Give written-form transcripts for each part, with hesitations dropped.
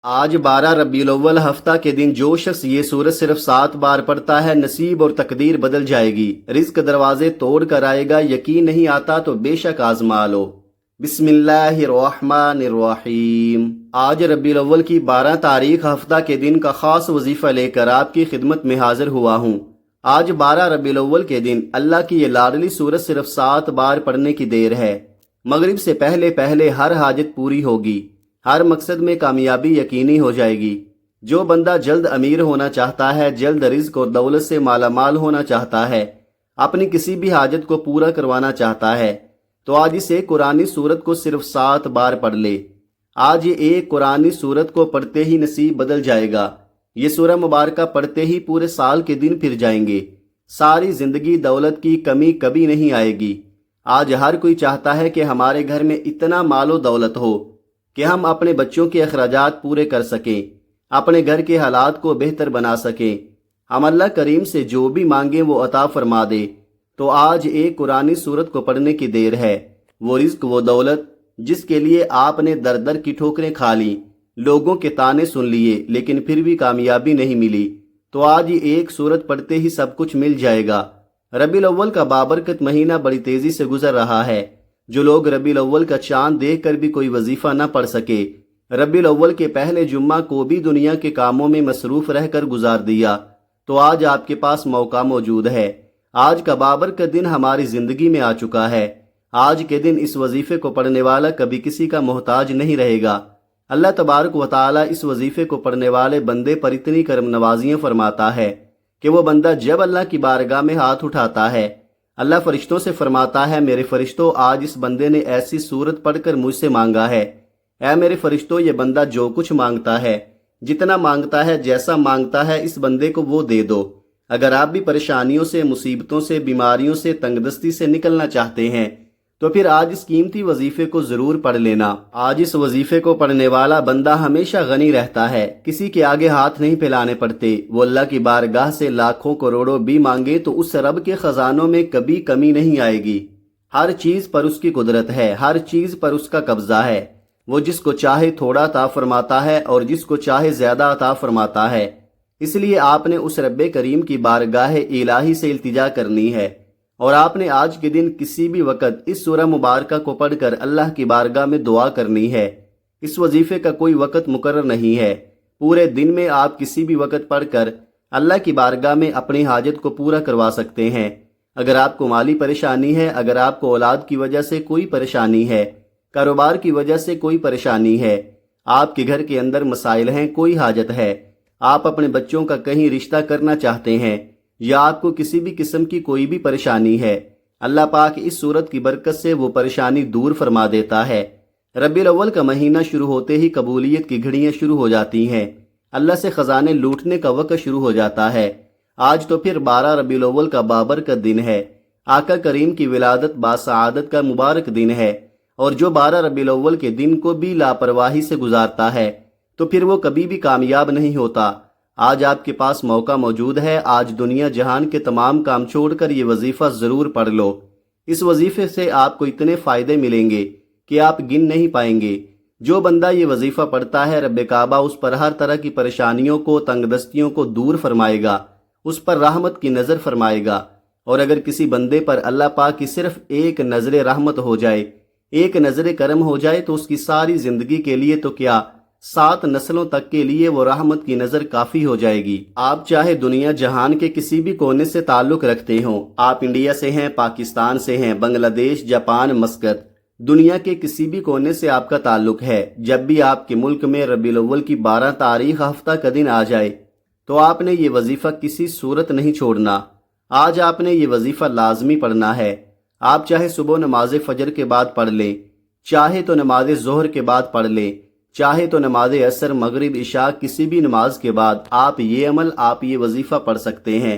آج 12 ربیع الاول ہفتہ کے دن جو شخص یہ سورت صرف 7 بار پڑھتا ہے نصیب اور تقدیر بدل جائے گی، رزق دروازے توڑ کر آئے گا، یقین نہیں آتا تو بے شک آزما لو۔ بسم اللہ الرحمن الرحیم۔ آج ربیع الاول کی 12 تاریخ ہفتہ کے دن کا خاص وظیفہ لے کر آپ کی خدمت میں حاضر ہوا ہوں۔ آج 12 ربیع الاول کے دن اللہ کی یہ لاڈلی سورت صرف 7 بار پڑھنے کی دیر ہے۔ مغرب سے پہلے پہلے ہر حاجت پوری ہوگی، ہر مقصد میں کامیابی یقینی ہو جائے گی۔ جو بندہ جلد امیر ہونا چاہتا ہے، جلد رزق اور دولت سے مالا مال ہونا چاہتا ہے، اپنی کسی بھی حاجت کو پورا کروانا چاہتا ہے، تو آج اسے قرآنی سورت کو صرف 7 بار پڑھ لے۔ آج یہ ایک قرآنی سورت کو پڑھتے ہی نصیب بدل جائے گا۔ یہ سورہ مبارکہ پڑھتے ہی پورے سال کے دن پھر جائیں گے، ساری زندگی دولت کی کمی کبھی نہیں آئے گی۔ آج ہر کوئی چاہتا ہے کہ ہمارے گھر میں اتنا مال و دولت ہو کہ ہم اپنے بچوں کے اخراجات پورے کر سکیں، اپنے گھر کے حالات کو بہتر بنا سکیں، ہم اللہ کریم سے جو بھی مانگیں وہ عطا فرما دے۔ تو آج ایک قرآنی سورت کو پڑھنے کی دیر ہے۔ وہ رزق، وہ دولت جس کے لیے آپ نے در در کی ٹھوکریں کھا لیں، لوگوں کے طعنے سن لیے، لیکن پھر بھی کامیابی نہیں ملی، تو آج یہ ایک سورت پڑھتے ہی سب کچھ مل جائے گا۔ ربیع الاول کا بابرکت مہینہ بڑی تیزی سے گزر رہا ہے۔ جو لوگ ربیع الاول کا چاند دیکھ کر بھی کوئی وظیفہ نہ پڑھ سکے، ربیع الاول کے پہلے جمعہ کو بھی دنیا کے کاموں میں مصروف رہ کر گزار دیا، تو آج آپ کے پاس موقع موجود ہے۔ آج کا بابرکت دن ہماری زندگی میں آ چکا ہے۔ آج کے دن اس وظیفے کو پڑھنے والا کبھی کسی کا محتاج نہیں رہے گا۔ اللہ تبارک و تعالی اس وظیفے کو پڑھنے والے بندے پر اتنی کرم نوازیاں فرماتا ہے کہ وہ بندہ جب اللہ کی بارگاہ میں ہاتھ اٹھاتا ہے، اللہ فرشتوں سے فرماتا ہے، میرے فرشتوں، آج اس بندے نے ایسی سورت پڑھ کر مجھ سے مانگا ہے۔ اے میرے فرشتوں، یہ بندہ جو کچھ مانگتا ہے، جتنا مانگتا ہے، جیسا مانگتا ہے، اس بندے کو وہ دے دو۔ اگر آپ بھی پریشانیوں سے، مصیبتوں سے، بیماریوں سے، تنگ دستی سے نکلنا چاہتے ہیں تو پھر آج اس قیمتی وظیفے کو ضرور پڑھ لینا۔ آج اس وظیفے کو پڑھنے والا بندہ ہمیشہ غنی رہتا ہے، کسی کے آگے ہاتھ نہیں پھیلانے پڑتے۔ وہ اللہ کی بارگاہ سے لاکھوں کروڑوں بھی مانگے تو اس رب کے خزانوں میں کبھی کمی نہیں آئے گی۔ ہر چیز پر اس کی قدرت ہے، ہر چیز پر اس کا قبضہ ہے۔ وہ جس کو چاہے تھوڑا عطا فرماتا ہے اور جس کو چاہے زیادہ عطا فرماتا ہے۔ اس لیے آپ نے اس رب کریم کی بارگاہ الہی سے التجا کرنی ہے، اور آپ نے آج کے دن کسی بھی وقت اس سورہ مبارکہ کو پڑھ کر اللہ کی بارگاہ میں دعا کرنی ہے۔ اس وظیفے کا کوئی وقت مقرر نہیں ہے، پورے دن میں آپ کسی بھی وقت پڑھ کر اللہ کی بارگاہ میں اپنی حاجت کو پورا کروا سکتے ہیں۔ اگر آپ کو مالی پریشانی ہے، اگر آپ کو اولاد کی وجہ سے کوئی پریشانی ہے، کاروبار کی وجہ سے کوئی پریشانی ہے، آپ کے گھر کے اندر مسائل ہیں، کوئی حاجت ہے، آپ اپنے بچوں کا کہیں رشتہ کرنا چاہتے ہیں، یا آپ کو کسی بھی قسم کی کوئی بھی پریشانی ہے، اللہ پاک اس صورت کی برکت سے وہ پریشانی دور فرما دیتا ہے۔ ربیع الاول کا مہینہ شروع ہوتے ہی قبولیت کی گھڑیاں شروع ہو جاتی ہیں، اللہ سے خزانے لوٹنے کا وقت شروع ہو جاتا ہے۔ آج تو پھر 12 ربیع الاول کا بابرکت دن ہے، آقا کریم کی ولادت باسعادت کا مبارک دن ہے، اور جو 12 ربیع الاول کے دن کو بھی لاپرواہی سے گزارتا ہے تو پھر وہ کبھی بھی کامیاب نہیں ہوتا۔ آج آپ کے پاس موقع موجود ہے، آج دنیا جہان کے تمام کام چھوڑ کر یہ وظیفہ ضرور پڑھ لو۔ اس وظیفے سے آپ کو اتنے فائدے ملیں گے کہ آپ گن نہیں پائیں گے۔ جو بندہ یہ وظیفہ پڑھتا ہے، رب کعبہ اس پر ہر طرح کی پریشانیوں کو، تنگ دستیوں کو دور فرمائے گا، اس پر رحمت کی نظر فرمائے گا۔ اور اگر کسی بندے پر اللہ پاک کی صرف ایک نظر رحمت ہو جائے، ایک نظر کرم ہو جائے، تو اس کی ساری زندگی کے لیے تو کیا، 7 نسلوں تک کے لیے وہ رحمت کی نظر کافی ہو جائے گی۔ آپ چاہے دنیا جہان کے کسی بھی کونے سے تعلق رکھتے ہوں، آپ انڈیا سے ہیں، پاکستان سے ہیں، بنگلہ دیش، جاپان، مسقط، دنیا کے کسی بھی کونے سے آپ کا تعلق ہے، جب بھی آپ کے ملک میں ربیع الاول کی 12 تاریخ ہفتہ کا دن آ جائے تو آپ نے یہ وظیفہ کسی صورت نہیں چھوڑنا۔ آج آپ نے یہ وظیفہ لازمی پڑھنا ہے۔ آپ چاہے صبح نماز فجر کے بعد پڑھ لیں، چاہے تو نماز ظہر کے بعد پڑھ لیں، چاہے تو نماز عصر، مغرب، عشاء، کسی بھی نماز کے بعد آپ یہ وظیفہ پڑھ سکتے ہیں۔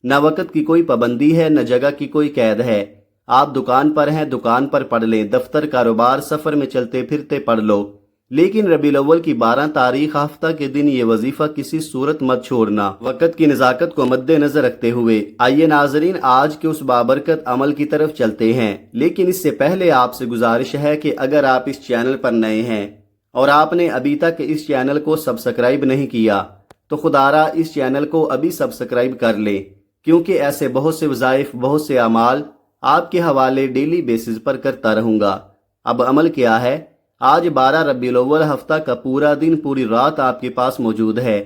نہ وقت کی کوئی پابندی ہے، نہ جگہ کی کوئی قید ہے۔ آپ دکان پر ہیں، دکان پر پڑھ لیں، دفتر، کاروبار، سفر میں چلتے پھرتے پڑھ لو، لیکن ربیع الاول کی 12 تاریخ ہفتہ کے دن یہ وظیفہ کسی صورت مت چھوڑنا۔ وقت کی نزاکت کو مد نظر رکھتے ہوئے آئیے ناظرین آج کے اس بابرکت عمل کی طرف چلتے ہیں، لیکن اس سے پہلے آپ سے گزارش ہے کہ اگر آپ اس چینل پر نئے ہیں اور آپ نے ابھی تک اس چینل کو سبسکرائب نہیں کیا تو خدارا اس چینل کو ابھی سبسکرائب کر لیں، کیونکہ ایسے بہت سے وظائف، بہت سے اعمال آپ کے حوالے ڈیلی بیسز پر کرتا رہوں گا۔ اب عمل کیا ہے؟ آج 12 ربیع الاول ہفتہ کا پورا دن، پوری رات آپ کے پاس موجود ہے۔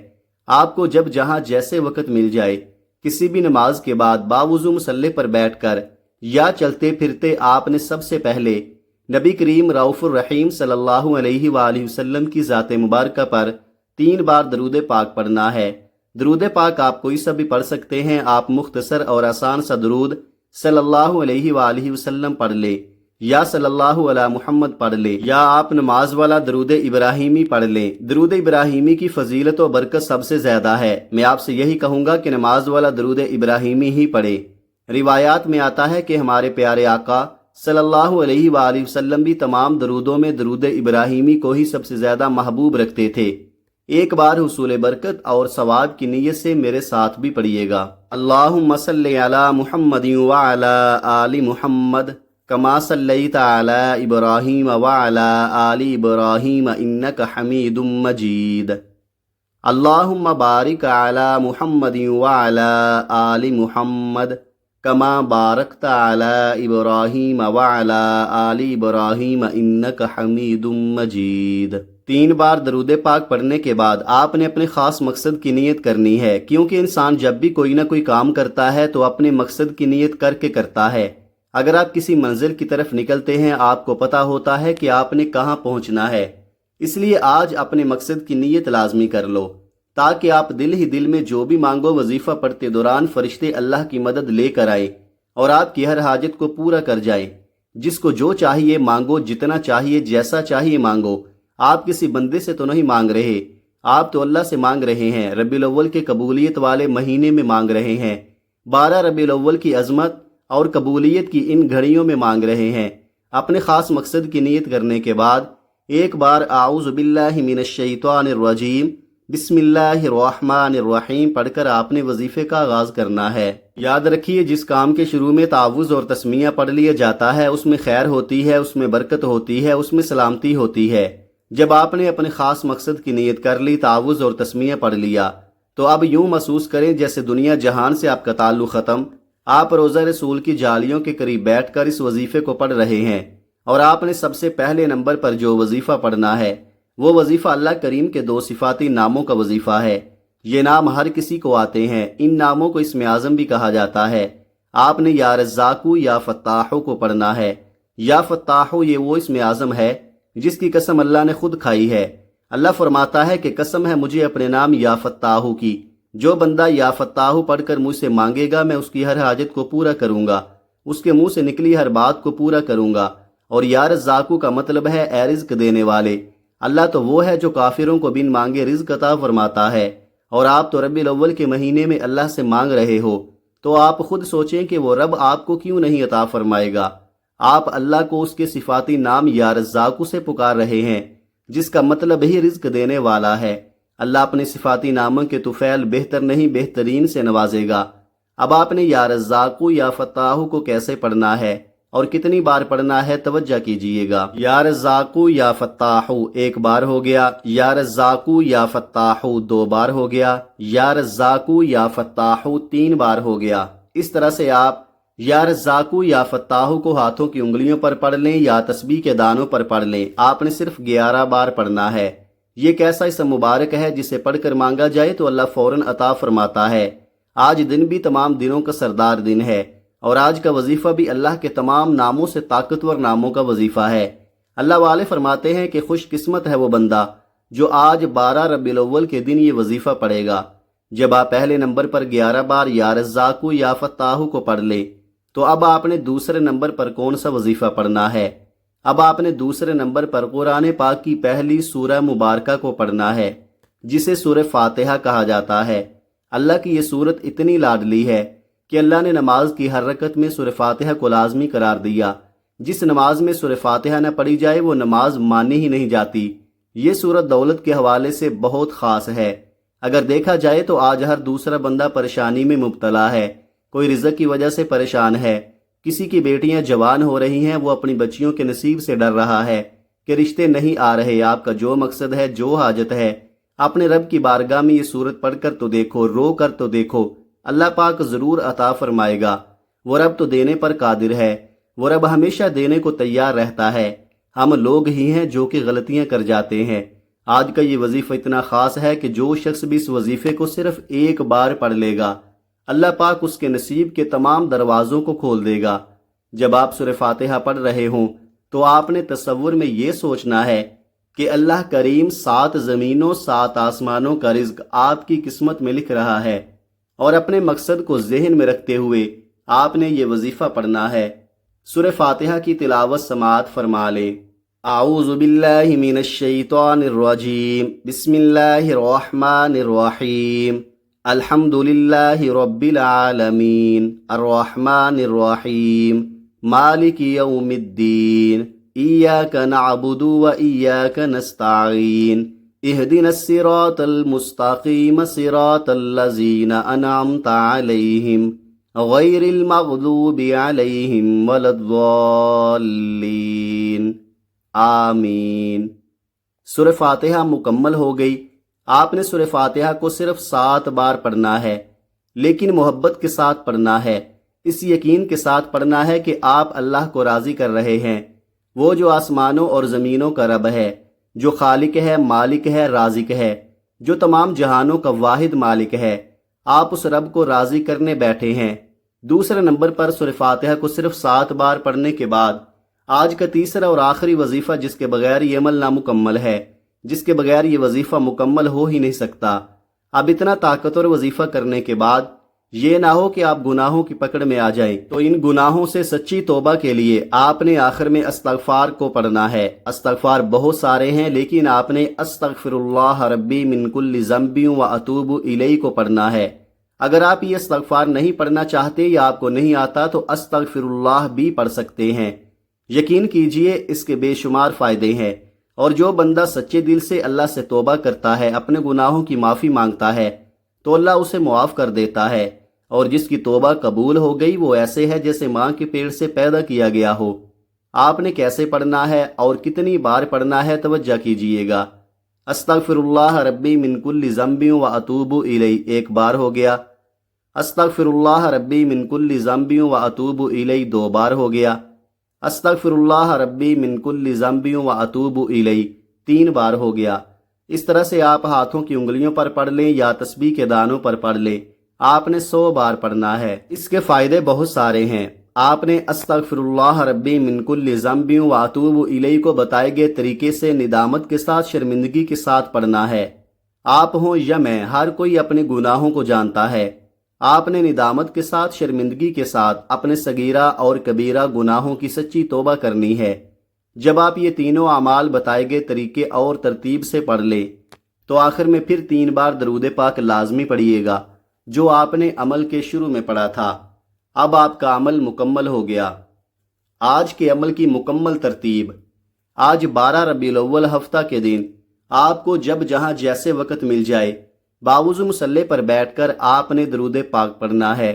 آپ کو جب جہاں جیسے وقت مل جائے، کسی بھی نماز کے بعد باوضو مصلی پر بیٹھ کر یا چلتے پھرتے آپ نے سب سے پہلے نبی کریم رؤوف الرحیم صلی اللہ علیہ وآلہ وسلم کی ذات مبارکہ پر 3 بار درود پاک پڑھنا ہے۔ درود پاک آپ کوئی سا بھی پڑھ سکتے ہیں، آپ مختصر اور آسان سا درود صلی اللہ علیہ وآلہ وسلم پڑھ لے، یا صلی اللہ علی محمد پڑھ لے، یا آپ نماز والا درود ابراہیمی پڑھ لیں۔ درود ابراہیمی کی فضیلت و برکت سب سے زیادہ ہے۔ میں آپ سے یہی کہوں گا کہ نماز والا درود ابراہیمی ہی پڑھے۔ روایات میں آتا ہے کہ ہمارے پیارے آقا صلی اللہ علیہ وآلہ وسلم بھی تمام درودوں میں درود ابراہیمی کو ہی سب سے زیادہ محبوب رکھتے تھے۔ ایک بار حصول برکت اور ثواب کی نیت سے میرے ساتھ بھی پڑھیے گا۔ اللہم صلی علی محمد وعلی آل محمد کما صلیت علی ابراہیم وعلی آل ابراہیم انک حمید مجید۔ اللہم بارک علی محمد وعلی آل محمد کما بارکت علی ابراہیم وعلی آل ابراہیم انک حمید مجید۔ 3 بار درود پاک پڑھنے کے بعد آپ نے اپنے خاص مقصد کی نیت کرنی ہے، کیونکہ انسان جب بھی کوئی نہ کوئی کام کرتا ہے تو اپنے مقصد کی نیت کر کے کرتا ہے۔ اگر آپ کسی منزل کی طرف نکلتے ہیں، آپ کو پتہ ہوتا ہے کہ آپ نے کہاں پہنچنا ہے، اس لیے آج اپنے مقصد کی نیت لازمی کر لو، تاکہ آپ دل ہی دل میں جو بھی مانگو وظیفہ پڑھتے دوران فرشتے اللہ کی مدد لے کر آئے اور آپ کی ہر حاجت کو پورا کر جائیں۔ جس کو جو چاہیے مانگو، جتنا چاہیے، جیسا چاہیے مانگو۔ آپ کسی بندے سے تو نہیں مانگ رہے، آپ تو اللہ سے مانگ رہے ہیں، ربیع الاول کے قبولیت والے مہینے میں مانگ رہے ہیں، 12 ربیع الاول کی عظمت اور قبولیت کی ان گھڑیوں میں مانگ رہے ہیں۔ اپنے خاص مقصد کی نیت کرنے کے بعد ایک بار اعوذ باللہ من الشیطان الرجیم بسم اللہ الرحمن الرحیم پڑھ کر آپ نے وظیفے کا آغاز کرنا ہے۔ یاد رکھیے، جس کام کے شروع میں تعوذ اور تسمیہ پڑھ لیا جاتا ہے اس میں خیر ہوتی ہے، اس میں برکت ہوتی ہے، اس میں سلامتی ہوتی ہے۔ جب آپ نے اپنے خاص مقصد کی نیت کر لی، تعوذ اور تسمیہ پڑھ لیا، تو اب یوں محسوس کریں جیسے دنیا جہان سے آپ کا تعلق ختم۔ آپ روضہ رسول کی جالیوں کے قریب بیٹھ کر اس وظیفے کو پڑھ رہے ہیں، اور آپ نے سب سے پہلے نمبر پر جو وظیفہ پڑھنا ہے وہ وظیفہ اللہ کریم کے 2 صفاتی ناموں کا وظیفہ ہے۔ یہ نام ہر کسی کو آتے ہیں، ان ناموں کو اسم اعظم بھی کہا جاتا ہے۔ آپ نے یا رزاقو یا فتاحو کو پڑھنا ہے۔ یا فتاحو یہ وہ اسم اعظم ہے جس کی قسم اللہ نے خود کھائی ہے۔ اللہ فرماتا ہے کہ قسم ہے مجھے اپنے نام یا فتاحو کی، جو بندہ یا فتاحو پڑھ کر مجھ سے مانگے گا میں اس کی ہر حاجت کو پورا کروں گا، اس کے منہ سے نکلی ہر بات کو پورا کروں گا۔ اور یا رزاقو کا مطلب ہے اے رزق دینے والے۔ اللہ تو وہ ہے جو کافروں کو بن مانگے رزق عطا فرماتا ہے، اور آپ تو ربیع الاول کے مہینے میں اللہ سے مانگ رہے ہو، تو آپ خود سوچیں کہ وہ رب آپ کو کیوں نہیں عطا فرمائے گا۔ آپ اللہ کو اس کے صفاتی نام یا رزاقو سے پکار رہے ہیں، جس کا مطلب ہی رزق دینے والا ہے۔ اللہ اپنے صفاتی ناموں کے طفیل بہتر نہیں بہترین سے نوازے گا۔ اب آپ نے یا رزاقو یا فتاحو کو کیسے پڑھنا ہے اور کتنی بار پڑھنا ہے توجہ کیجئے گا۔ یا رزاقو یا فتاحو 1 بار ہو گیا، یا رزاقو یا فتاحو 2 بار ہو گیا، یا رزاقو یا فتاحو 3 بار ہو گیا۔ اس طرح سے آپ یا رزاقو یا فتاحو کو ہاتھوں کی انگلیوں پر پڑھ لیں یا تسبیح کے دانوں پر پڑھ لیں۔ آپ نے صرف 11 بار پڑھنا ہے۔ یہ کیسا اسم مبارک ہے جسے پڑھ کر مانگا جائے تو اللہ فوراً عطا فرماتا ہے۔ آج دن بھی تمام دنوں کا سردار دن ہے، اور آج کا وظیفہ بھی اللہ کے تمام ناموں سے طاقتور ناموں کا وظیفہ ہے۔ اللہ والے فرماتے ہیں کہ خوش قسمت ہے وہ بندہ جو آج 12 ربیع الاول کے دن یہ وظیفہ پڑھے گا۔ جب آپ پہلے نمبر پر 11 بار یا رزاقو یا فتاحو کو پڑھ لے تو اب آپ نے دوسرے نمبر پر کون سا وظیفہ پڑھنا ہے؟ اب آپ نے دوسرے نمبر پر قرآن پاک کی پہلی سورہ مبارکہ کو پڑھنا ہے، جسے سورہ فاتحہ کہا جاتا ہے۔ اللہ کی یہ سورت اتنی لاڈلی ہے کہ اللہ نے نماز کی ہر رکعت میں سورہ فاتحہ کو لازمی قرار دیا۔ جس نماز میں سورہ فاتحہ نہ پڑھی جائے وہ نماز مانی ہی نہیں جاتی۔ یہ سورت دولت کے حوالے سے بہت خاص ہے۔ اگر دیکھا جائے تو آج ہر دوسرا بندہ پریشانی میں مبتلا ہے، کوئی رزق کی وجہ سے پریشان ہے، کسی کی بیٹیاں جوان ہو رہی ہیں وہ اپنی بچیوں کے نصیب سے ڈر رہا ہے، کہ رشتے نہیں آ رہے، آپ کا جو مقصد ہے، جو حاجت ہے، اپنے رب کی بارگاہ میں یہ صورت پڑھ کر تو دیکھو، رو کر تو دیکھو، اللہ پاک ضرور عطا فرمائے گا۔ وہ رب تو دینے پر قادر ہے، وہ رب ہمیشہ دینے کو تیار رہتا ہے۔ ہم لوگ ہی ہیں جو کہ غلطیاں کر جاتے ہیں۔ آج کا یہ وظیفہ اتنا خاص ہے کہ جو شخص بھی اس وظیفے کو صرف ایک بار پڑھ لے گا، اللہ پاک اس کے نصیب کے تمام دروازوں کو کھول دے گا۔ جب آپ سورہ فاتحہ پڑھ رہے ہوں تو آپ نے تصور میں یہ سوچنا ہے کہ اللہ کریم 7 زمینوں 7 آسمانوں کا رزق آپ کی قسمت میں لکھ رہا ہے، اور اپنے مقصد کو ذہن میں رکھتے ہوئے آپ نے یہ وظیفہ پڑھنا ہے۔ سورہ فاتحہ کی تلاوت سماعت فرما لیں۔ اعوذ باللہ من الشیطان الرجیم، بسم اللہ الرحمن الرحیم، الحمد للہ رب العالمین، الرحمن الرحیم، مالک یوم الدین، ایاک نعبد و ایاک نستعین، اہدنا الصراط المستقیم صراط الذین انعمت علیہم غیر المغضوب علیہم ولا الضالین، آمین۔ سورہ فاتحہ مکمل ہو گئی۔ آپ نے سورہ فاتحہ کو صرف 7 بار پڑھنا ہے، لیکن محبت کے ساتھ پڑھنا ہے، اس یقین کے ساتھ پڑھنا ہے کہ آپ اللہ کو راضی کر رہے ہیں، وہ جو آسمانوں اور زمینوں کا رب ہے، جو خالق ہے، مالک ہے، رازق ہے، جو تمام جہانوں کا واحد مالک ہے۔ آپ اس رب کو راضی کرنے بیٹھے ہیں۔ دوسرے نمبر پر سورہ فاتحہ کو صرف 7 بار پڑھنے کے بعد آج کا تیسرا اور آخری وظیفہ، جس کے بغیر یہ عمل نامکمل ہے، جس کے بغیر یہ وظیفہ مکمل ہو ہی نہیں سکتا۔ اب اتنا طاقتور وظیفہ کرنے کے بعد یہ نہ ہو کہ آپ گناہوں کی پکڑ میں آ جائیں، تو ان گناہوں سے سچی توبہ کے لیے آپ نے آخر میں استغفار کو پڑھنا ہے۔ استغفار بہت سارے ہیں، لیکن آپ نے استغفر اللہ ربی من کل ذنب و اتوب الیہ کو پڑھنا ہے۔ اگر آپ یہ استغفار نہیں پڑھنا چاہتے یا آپ کو نہیں آتا تو استغفر اللہ بھی پڑھ سکتے ہیں۔ یقین کیجئے اس کے بے شمار فائدے ہیں، اور جو بندہ سچے دل سے اللہ سے توبہ کرتا ہے، اپنے گناہوں کی معافی مانگتا ہے، تو اللہ اسے معاف کر دیتا ہے، اور جس کی توبہ قبول ہو گئی وہ ایسے ہے جیسے ماں کے پیٹ سے پیدا کیا گیا ہو۔ آپ نے کیسے پڑھنا ہے اور کتنی بار پڑھنا ہے، توجہ کیجئے گا۔ استغفر اللہ ربی من کل ذنب و اتوب الیہ 1 بار ہو گیا، استغفر اللہ ربی من کل ذنب و اتوب الیہ 2 بار ہو گیا، استغفر اللہ ربی من کل ذنب و اتوب الیہ 3 بار ہو گیا۔ اس طرح سے آپ ہاتھوں کی انگلیوں پر پڑھ لیں یا تسبیح کے دانوں پر پڑھ لیں، آپ نے 100 بار پڑھنا ہے۔ اس کے فائدے بہت سارے ہیں۔ آپ نے استغفر اللہ ربی من کل ذنب و اتوب الیہ کو بتائے گئے طریقے سے ندامت کے ساتھ، شرمندگی کے ساتھ پڑھنا ہے۔ آپ ہوں یا میں، ہر کوئی اپنے گناہوں کو جانتا ہے۔ آپ نے ندامت کے ساتھ، شرمندگی کے ساتھ اپنے صغیرہ اور کبیرہ گناہوں کی سچی توبہ کرنی ہے۔ جب آپ یہ تینوں اعمال بتائے گئے طریقے اور ترتیب سے پڑھ لیں تو آخر میں پھر 3 بار درود پاک لازمی پڑھیے گا، جو آپ نے عمل کے شروع میں پڑھا تھا۔ اب آپ کا عمل مکمل ہو گیا۔ آج کے عمل کی مکمل ترتیب۔ آج 12 ربیع الاول ہفتہ کے دن آپ کو جب جہاں جیسے وقت مل جائے باوضو مصلی پر بیٹھ کر آپ نے درود پاک پڑھنا ہے،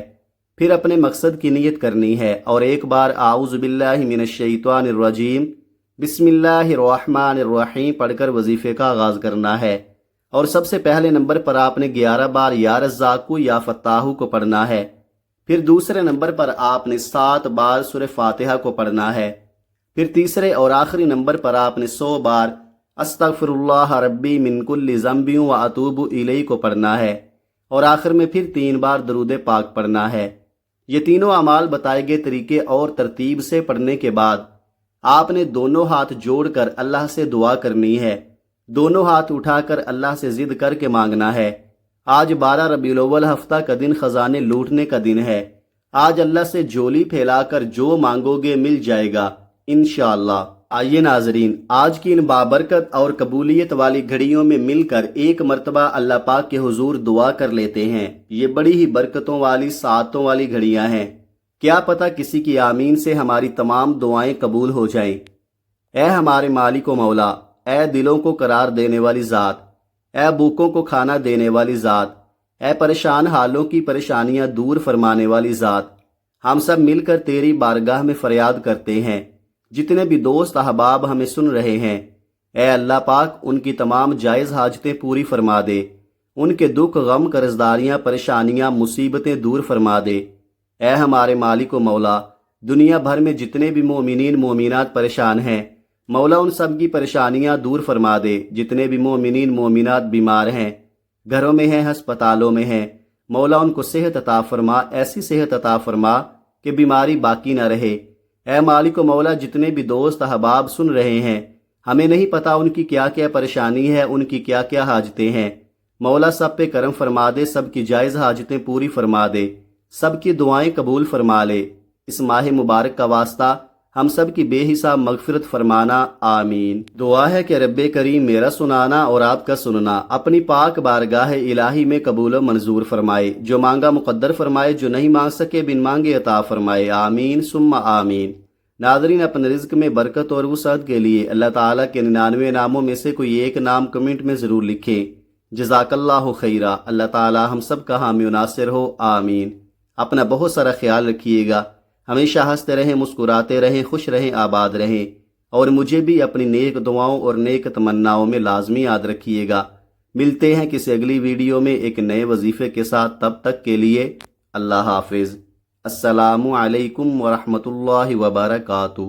پھر اپنے مقصد کی نیت کرنی ہے، اور 1 بار اعوذ باللہ من الشیطان الرجیم بسم اللہ الرحمن الرحیم پڑھ کر وظیفے کا آغاز کرنا ہے، اور سب سے پہلے نمبر پر آپ نے 11 بار یا رزاق یا فتاح کو پڑھنا ہے۔ پھر دوسرے نمبر پر آپ نے 7 بار سورہ فاتحہ کو پڑھنا ہے۔ پھر تیسرے اور آخری نمبر پر آپ نے 100 بار استغفر اللہ ربی من کل ذنب و اتوب الیہ کو پڑھنا ہے، اور آخر میں پھر 3 بار درود پاک پڑھنا ہے۔ یہ تینوں اعمال بتائے گئے طریقے اور ترتیب سے پڑھنے کے بعد آپ نے دونوں ہاتھ جوڑ کر اللہ سے دعا کرنی ہے، دونوں ہاتھ اٹھا کر اللہ سے ضد کر کے مانگنا ہے۔ آج 12 ربیع الاول ہفتہ کا دن خزانے لوٹنے کا دن ہے۔ آج اللہ سے جھولی پھیلا کر جو مانگو گے مل جائے گا انشاءاللہ۔ آئیے ناظرین، آج کی ان بابرکت اور قبولیت والی گھڑیوں میں مل کر ایک مرتبہ اللہ پاک کے حضور دعا کر لیتے ہیں۔ یہ بڑی ہی برکتوں والی، سعادتوں والی گھڑیاں ہیں۔ کیا پتہ کسی کی آمین سے ہماری تمام دعائیں قبول ہو جائیں۔ اے ہمارے مالک و مولا، اے دلوں کو قرار دینے والی ذات، اے بھوکوں کو کھانا دینے والی ذات، اے پریشان حالوں کی پریشانیاں دور فرمانے والی ذات، ہم سب مل کر تیری بارگاہ میں فریاد کرتے ہیں جتنے بھی دوست احباب ہمیں سن رہے ہیں، اے اللہ پاک ان کی تمام جائز حاجتیں پوری فرما دے، ان کے دکھ غم قرضداریاں پریشانیاں مصیبتیں دور فرما دے۔ اے ہمارے مالک و مولا، دنیا بھر میں جتنے بھی مومنین مومنات پریشان ہیں، مولا ان سب کی پریشانیاں دور فرما دے۔ جتنے بھی مومنین مومنات بیمار ہیں، گھروں میں ہیں، ہسپتالوں میں ہیں، مولا ان کو صحت عطا فرما، ایسی صحت عطا فرما کہ بیماری باقی نہ رہے۔ اے مالک و مولا، جتنے بھی دوست احباب سن رہے ہیں، ہمیں نہیں پتا ان کی کیا کیا پریشانی ہے، ان کی کیا کیا حاجتیں ہیں، مولا سب پہ کرم فرما دے، سب کی جائز حاجتیں پوری فرما دے، سب کی دعائیں قبول فرما لے۔ اس ماہ مبارک کا واسطہ ہم سب کی بے حساب مغفرت فرمانا، آمین۔ دعا ہے کہ رب کریم میرا سنانا اور آپ کا سننا اپنی پاک بارگاہ الہی میں قبول و منظور فرمائے، جو مانگا مقدر فرمائے، جو نہیں مانگ سکے بن مانگے عطا فرمائے، آمین ثم آمین۔ ناظرین، اپنے رزق میں برکت اور وسعت کے لیے اللہ تعالیٰ کے 99 ناموں میں سے کوئی ایک نام کمنٹ میں ضرور لکھیں۔ جزاک اللہ خیرہ۔ اللہ تعالیٰ ہم سب کا حامی و ناصر ہو، آمین۔ اپنا بہت سارا خیال رکھیے گا، ہمیشہ ہنستے رہیں، مسکراتے رہیں، خوش رہیں، آباد رہیں، اور مجھے بھی اپنی نیک دعاؤں اور نیک تمناؤں میں لازمی یاد رکھیے گا۔ ملتے ہیں کسی اگلی ویڈیو میں ایک نئے وظیفے کے ساتھ، تب تک کے لیے اللہ حافظ۔ السلام علیکم ورحمۃ اللہ وبرکاتہ۔